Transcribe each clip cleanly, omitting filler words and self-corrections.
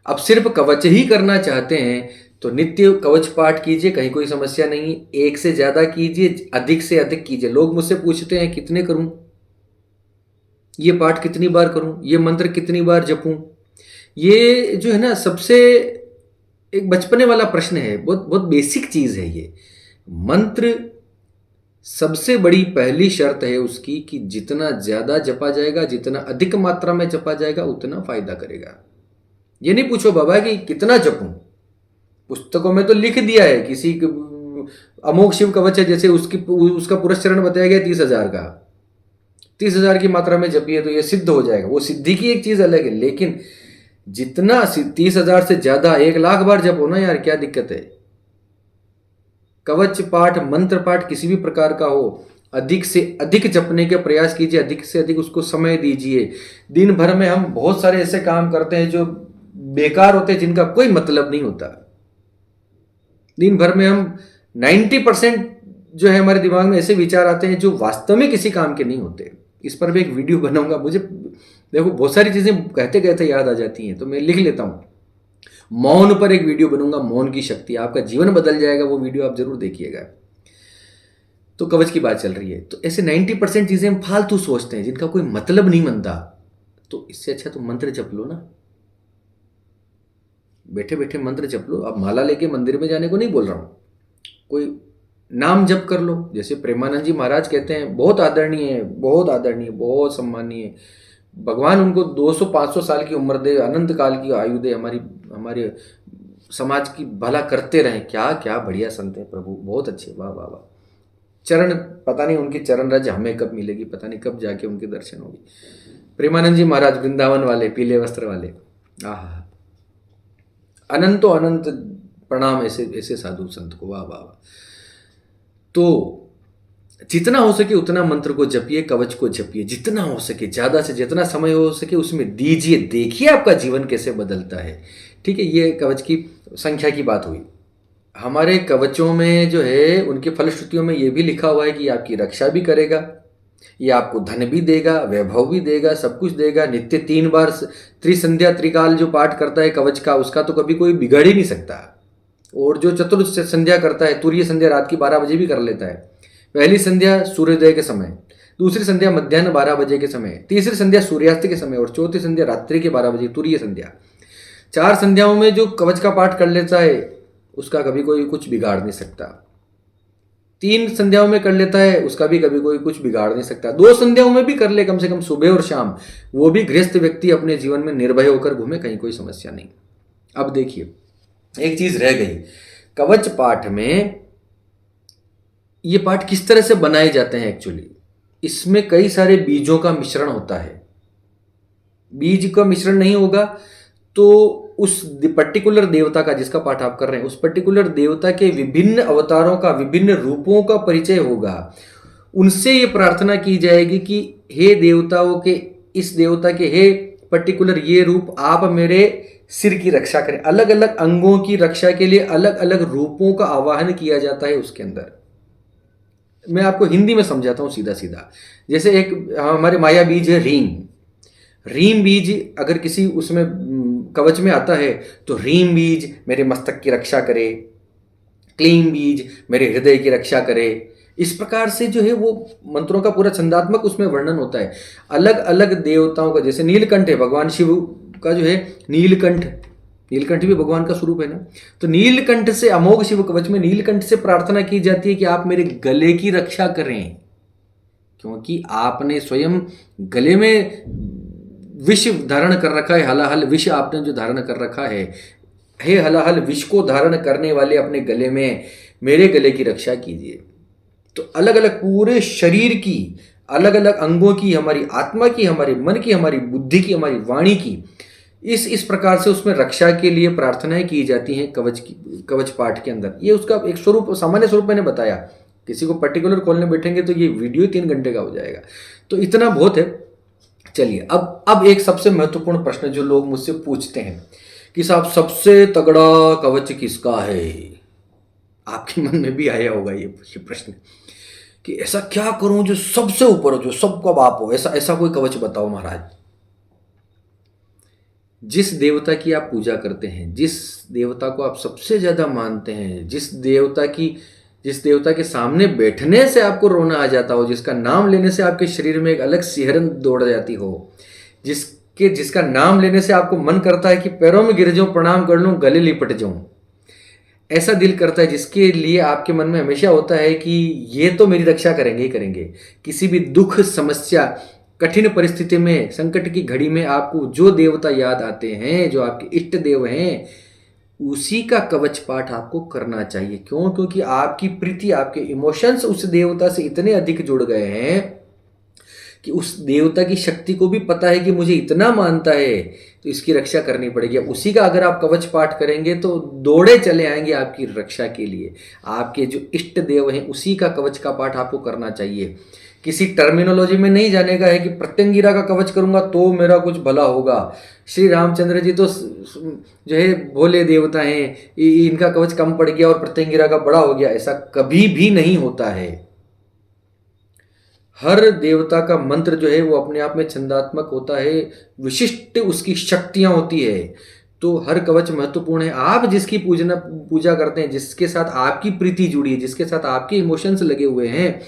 अब सिर्फ कवच ही करना चाहते हैं तो नित्य कवच पाठ कीजिए, कहीं कोई समस्या नहीं। एक से ज़्यादा कीजिए, अधिक से अधिक कीजिए। लोग मुझसे पूछते हैं कितने करूं, ये पाठ कितनी बार करूं, ये मंत्र कितनी बार जपूं। ये जो है ना, सबसे एक बचपने वाला प्रश्न है, बहुत बहुत बेसिक चीज़ है ये। मंत्र सबसे बड़ी पहली शर्त है उसकी कि जितना ज़्यादा जपा जाएगा, जितना अधिक मात्रा में जपा जाएगा, उतना फायदा करेगा। ये नहीं पूछो बाबा कि कितना जपूं, पुस्तकों में तो लिख दिया है किसी अमोघ शिव कवच है, जैसे उसकी उसका पुरस्चरण बताया गया 30,000 का, 30,000 की मात्रा में जपिए तो ये सिद्ध हो जाएगा। वो सिद्धि की एक चीज अलग है, लेकिन जितना 30,000 से ज्यादा 1,00,000 बार जपो ना यार, क्या दिक्कत है। कवच पाठ, मंत्र पाठ किसी भी प्रकार का हो, अधिक से अधिक जपने के प्रयास कीजिए, अधिक से अधिक उसको समय दीजिए। दिन भर में हम बहुत सारे ऐसे काम करते हैं जो बेकार होते हैं, जिनका कोई मतलब नहीं होता। दिन भर में हम 90% जो है हमारे दिमाग में ऐसे विचार आते हैं जो वास्तव में किसी काम के नहीं होते। इस पर भी एक वीडियो बनाऊंगा। मुझे देखो बहुत सारी चीजें कहते कहते याद आ जाती हैं तो मैं लिख लेता हूँ। मौन पर एक वीडियो बनूंगा, मौन की शक्ति, आपका जीवन बदल जाएगा। वो वीडियो आप जरूर देखिएगा। तो कवच की बात चल रही है, तो ऐसे 90% चीजें हम फालतू सोचते हैं जिनका कोई मतलब नहीं बनता। तो इससे अच्छा तो मंत्र जप लो ना, बैठे बैठे मंत्र जप लो। अब माला लेके मंदिर में जाने को नहीं बोल रहा हूँ, कोई नाम जप कर लो। जैसे प्रेमानंद जी महाराज कहते हैं, बहुत आदरणीय है, बहुत आदरणीय, बहुत सम्मानीय। भगवान उनको 200-500 साल की उम्र दे, अनंत काल की आयु दे, हमारे समाज की भला करते रहें। क्या क्या बढ़िया संत हैं प्रभु, बहुत अच्छे, वाह वाह वाह। चरण, पता नहीं उनकी चरण रज हमें कब मिलेगी, पता नहीं कब जाके उनके दर्शन होगी। प्रेमानंद जी महाराज वृंदावन वाले, पीले वस्त्र वाले, आह, अनंतो अनंत प्रणाम ऐसे ऐसे साधु संत को, वाह वाह वाह। तो जितना हो सके उतना मंत्र को जपिए, कवच को जपिए, जितना हो सके, ज्यादा से जितना समय हो सके उसमें दीजिए। देखिए आपका जीवन कैसे बदलता है। ठीक है, ये कवच की संख्या की बात हुई। हमारे कवचों में जो है, उनके फलश्रुतियों में ये भी लिखा हुआ है कि आपकी रक्षा भी करेगा, ये आपको धन भी देगा, वैभव भी देगा, सब कुछ देगा। नित्य 3 बार त्रिसंध्या त्रिकाल जो पाठ करता है कवच का, उसका तो कभी कोई बिगड़ ही नहीं सकता। और जो चतुर्थ संध्या करता है, तुरीय संध्या रात की 12 बजे भी कर लेता है। पहली संध्या सूर्योदय के समय, दूसरी संध्या मध्याह्न 12 बजे के समय, तीसरी संध्या सूर्यास्त के समय, और चौथी संध्या रात्रि के 12 बजे, तुरीय संध्या। 4 संध्याओं में जो कवच का पाठ कर लेता है उसका कभी कोई कुछ बिगाड़ नहीं सकता। 3 संध्याओं में कर लेता है उसका भी कभी कोई कुछ बिगाड़ नहीं सकता। 2 संध्याओं में भी कर ले, कम से कम सुबह और शाम, वो भी गृहस्थ व्यक्ति अपने जीवन में निर्भय होकर घूमे, कहीं कोई समस्या नहीं। अब देखिए, एक चीज रह गई कवच पाठ में। ये पाठ किस तरह से बनाए जाते हैं एक्चुअली, इसमें कई सारे बीजों का मिश्रण होता है। बीज का मिश्रण नहीं होगा तो उस पर्टिकुलर देवता का, जिसका पाठ आप कर रहे हैं, उस पर्टिकुलर देवता के विभिन्न अवतारों का, विभिन्न रूपों का परिचय होगा। उनसे ये प्रार्थना की जाएगी कि हे देवताओं के, इस देवता के हे पर्टिकुलर ये रूप, आप मेरे सिर की रक्षा करें। अलग अलग अंगों की रक्षा के लिए अलग अलग रूपों का आवाहन किया जाता है उसके अंदर। मैं आपको हिंदी में समझाता हूं सीधा सीधा। जैसे एक हमारे माया बीज है रीम। रीम बीज अगर किसी उसमें कवच में आता है तो रीम बीज मेरे मस्तक की रक्षा करे, क्लीम बीज मेरे हृदय की रक्षा करे। इस प्रकार से जो है वो मंत्रों का पूरा छंदात्मक उसमें वर्णन होता है। अलग अलग देवताओं का, जैसे नीलकंठ है, भगवान शिव का जो है नीलकंठ, नीलकंठ भी भगवान का स्वरूप है ना। तो नीलकंठ से, अमोघ शिव कवच में नीलकंठ से प्रार्थना की जाती है कि आप मेरे गले की रक्षा करें, क्योंकि आपने स्वयं गले में विष धारण कर रखा है। हलाहल विष आपने जो धारण कर रखा है, हे हलाहल विष को धारण करने वाले अपने गले में मेरे गले की रक्षा कीजिए। तो अलग अलग पूरे शरीर की, अलग अलग अंगों की, हमारी आत्मा की, हमारे मन की, हमारी बुद्धि की, हमारी वाणी की, इस प्रकार से उसमें रक्षा के लिए प्रार्थनाएं की जाती हैं कवच पाठ के अंदर। ये उसका एक स्वरूप, सामान्य स्वरूप मैंने बताया। किसी को पर्टिकुलर खोलने बैठेंगे तो ये वीडियो 3 घंटे का हो जाएगा, तो इतना बहुत है। चलिए, अब एक सबसे महत्वपूर्ण प्रश्न जो लोग मुझसे पूछते हैं कि साहब सबसे तगड़ा कवच किसका है। आपके मन में भी आया होगा ये प्रश्न कि ऐसा क्या करूं जो सबसे ऊपर हो, जो सबका बाप हो, ऐसा कोई कवच बताओ महाराज। जिस देवता की आप पूजा करते हैं, जिस देवता को आप सबसे ज़्यादा मानते हैं, जिस देवता के सामने बैठने से आपको रोना आ जाता हो, जिसका नाम लेने से आपके शरीर में एक अलग सिहरन दौड़ जाती हो, जिसका नाम लेने से आपको मन करता है कि पैरों में गिर जाऊं, प्रणाम कर लूं, गले लिपट जाऊं, ऐसा दिल करता है, जिसके लिए आपके मन में हमेशा होता है कि ये तो मेरी रक्षा करेंगे ही करेंगे। किसी भी दुख, समस्या, कठिन परिस्थिति में, संकट की घड़ी में आपको जो देवता याद आते हैं, जो आपके इष्ट देव हैं, उसी का कवच पाठ आपको करना चाहिए। क्यों? क्योंकि आपकी प्रीति, आपके इमोशंस उस देवता से इतने अधिक जुड़ गए हैं कि उस देवता की शक्ति को भी पता है कि मुझे इतना मानता है तो इसकी रक्षा करनी पड़ेगी। अब उसी का अगर आप कवच पाठ करेंगे तो दौड़े चले आएंगे आपकी रक्षा के लिए। आपके जो इष्ट देव हैं उसी का कवच का पाठ आपको करना चाहिए। किसी टर्मिनोलॉजी में नहीं जाने का है कि प्रत्यंगिरा का कवच करूंगा तो मेरा कुछ भला होगा। श्री रामचंद्र जी तो जो है भोले देवता हैं, इनका कवच कम पड़ गया और प्रत्यंगिरा का बड़ा हो गया, ऐसा कभी भी नहीं होता है। हर देवता का मंत्र जो है वो अपने आप में छंदात्मक होता है, विशिष्ट उसकी शक्तियां होती है। तो हर कवच महत्वपूर्ण है। आप जिसकी पूजा करते हैं, जिसके साथ आपकी प्रीति जुड़ी है, जिसके साथ आपके इमोशंस लगे हुए हैं,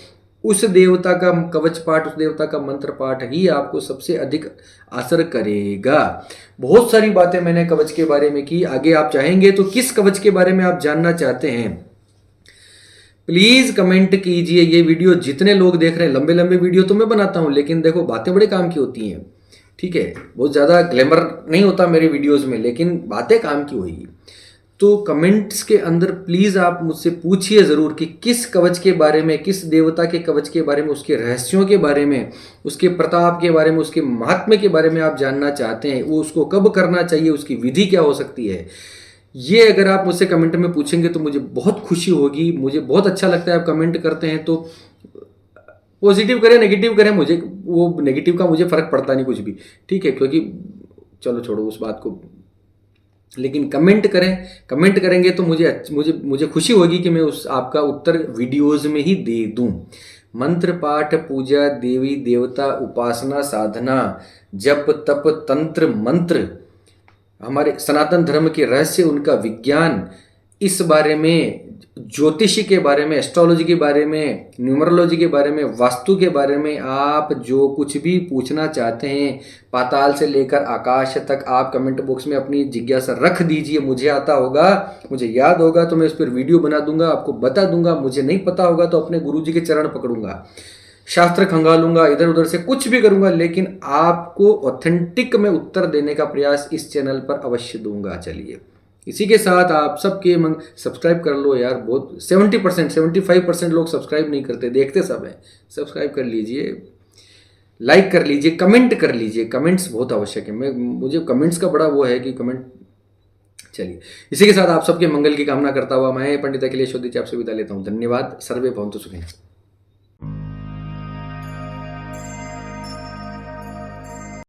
उस देवता का कवच पाठ, उस देवता का मंत्र पाठ ही आपको सबसे अधिक असर करेगा। बहुत सारी बातें मैंने कवच के बारे में की। आगे आप चाहेंगे तो किस कवच के बारे में आप जानना चाहते हैं, प्लीज कमेंट कीजिए। ये वीडियो जितने लोग देख रहे हैं, लंबे लंबे वीडियो तो मैं बनाता हूं, लेकिन देखो बातें बड़े काम की होती हैं, ठीक है। बहुत ज़्यादा ग्लैमर नहीं होता मेरे वीडियोस में, लेकिन बातें काम की होगी। तो कमेंट्स के अंदर प्लीज़ आप मुझसे पूछिए ज़रूर कि किस कवच के बारे में, किस देवता के कवच के बारे में, उसके रहस्यों के बारे में, उसके प्रताप के बारे में, उसके महात्म्य के बारे में आप जानना चाहते हैं। वो उसको कब करना चाहिए, उसकी विधि क्या हो सकती है, ये अगर आप मुझसे कमेंट में पूछेंगे तो मुझे बहुत खुशी होगी। मुझे बहुत अच्छा लगता है आप कमेंट करते हैं। तो पॉजिटिव करें, नेगेटिव करें, मुझे वो नेगेटिव का मुझे फ़र्क पड़ता नहीं कुछ भी, ठीक है। क्योंकि चलो छोड़ो उस बात को, लेकिन कमेंट करें। कमेंट करेंगे तो मुझे मुझे मुझे खुशी होगी कि मैं उस आपका उत्तर वीडियोज़ में ही दे दूं। मंत्र पाठ, पूजा, देवी देवता, उपासना, साधना, जप तप, तंत्र मंत्र, हमारे सनातन धर्म के रहस्य, उनका विज्ञान, इस बारे में, ज्योतिषी के बारे में, एस्ट्रोलॉजी के बारे में, न्यूमरोलॉजी के बारे में, वास्तु के बारे में, आप जो कुछ भी पूछना चाहते हैं, पाताल से लेकर आकाश तक, आप कमेंट बॉक्स में अपनी जिज्ञासा रख दीजिए। मुझे आता होगा, मुझे याद होगा तो मैं उस पर वीडियो बना दूंगा, आपको बता दूंगा। मुझे नहीं पता होगा तो अपने गुरुजी के चरण पकड़ूंगा, शास्त्र खंगालूंगा, इधर उधर से कुछ भी करूंगा, लेकिन आपको ऑथेंटिक में उत्तर देने का प्रयास इस चैनल पर अवश्य दूंगा। चलिए, इसी के साथ आप सबके सब्सक्राइब कर लो यार। बहुत 70% 75% लोग सब्सक्राइब नहीं करते, देखते सब हैं। सब्सक्राइब कर लीजिए, लाइक कर लीजिए, कमेंट कर लीजिए। कमेंट्स बहुत आवश्यक है। मुझे कमेंट्स का बड़ा वो है कि कमेंट। चलिए, इसी के साथ आप सबके मंगल की कामना करता हुआ मैं पंडित अखिलेश आपसे विदा लेता हूँ। धन्यवाद। सर्वे भवन्तु सुखिनः।